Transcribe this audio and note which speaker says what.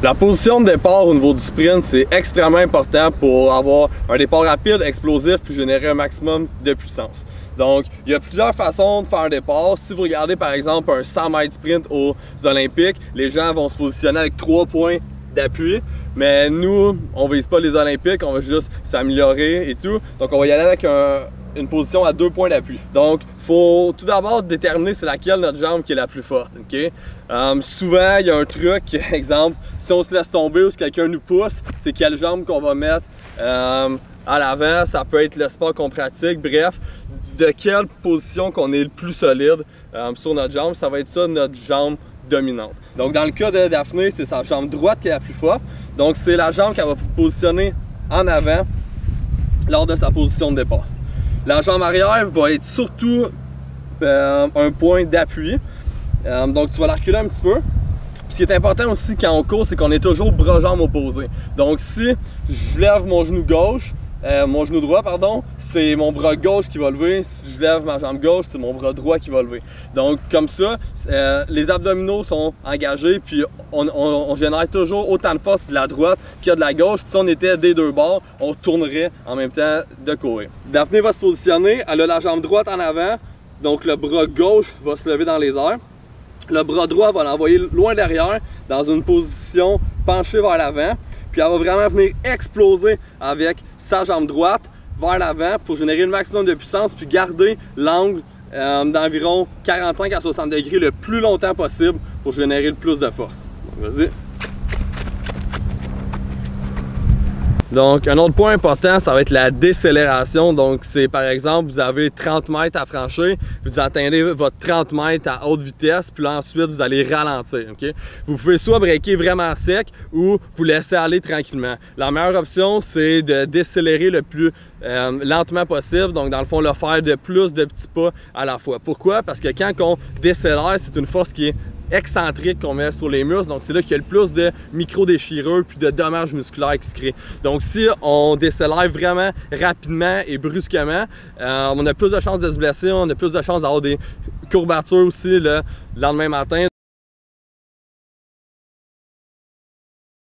Speaker 1: La position de départ au niveau du sprint, c'est extrêmement important pour avoir un départ rapide, explosif, puis générer un maximum de puissance. Donc, il y a plusieurs façons de faire un départ. Si vous regardez par exemple un 100 mètres sprint aux Olympiques, les gens vont se positionner avec 3 points d'appui. Mais nous, on vise pas les Olympiques, on va juste s'améliorer et tout. Donc, on va y aller avec une position à 2 points d'appui. Donc, il faut tout d'abord déterminer c'est laquelle notre jambe qui est la plus forte. Okay? Souvent, il y a un truc, exemple, si on se laisse tomber ou si quelqu'un nous pousse, c'est quelle jambe qu'on va mettre à l'avant. Ça peut être le sport qu'on pratique. Bref, de quelle position qu'on est le plus solide sur notre jambe, ça va être ça notre jambe dominante. Donc, dans le cas de Daphné, c'est sa jambe droite qui est la plus forte. Donc, c'est la jambe qu'elle va positionner en avant lors de sa position de départ. La jambe arrière va être surtout un point d'appui. Donc, tu vas la reculer un petit peu. Puis, ce qui est important aussi quand on court, c'est qu'on est toujours bras-jambes opposés. Donc, si je lève mon genou gauche, mon genou droit, pardon, c'est mon bras gauche qui va lever. Si je lève ma jambe gauche, c'est mon bras droit qui va lever. Donc, comme ça, les abdominaux sont engagés, puis on génère toujours autant de force de la droite qu'il y a de la gauche. Si on était des deux bords, on tournerait en même temps de courir. Daphné va se positionner, elle a la jambe droite en avant, donc le bras gauche va se lever dans les airs. Le bras droit va l'envoyer loin derrière, dans une position penchée vers l'avant. Puis elle va vraiment venir exploser avec sa jambe droite vers l'avant pour générer le maximum de puissance puis garder l'angle d'environ 45 à 60 degrés le plus longtemps possible pour générer le plus de force. Donc vas-y. Donc, un autre point important, ça va être la décélération. Donc, c'est par exemple, vous avez 30 mètres à franchir, vous atteignez votre 30 mètres à haute vitesse, puis là, ensuite, vous allez ralentir. Okay? Vous pouvez soit breaker vraiment sec ou vous laisser aller tranquillement. La meilleure option, c'est de décélérer le plus lentement possible. Donc, dans le fond, le faire de plus de petits pas à la fois. Pourquoi? Parce que quand on décélère, c'est une force qui est excentrique qu'on met sur les muscles, donc c'est là qu'il y a le plus de micro-déchirures puis de dommages musculaires qui se créent. Donc si on décélère vraiment rapidement et brusquement, on a plus de chances de se blesser, on a plus de chances d'avoir des courbatures aussi le lendemain matin.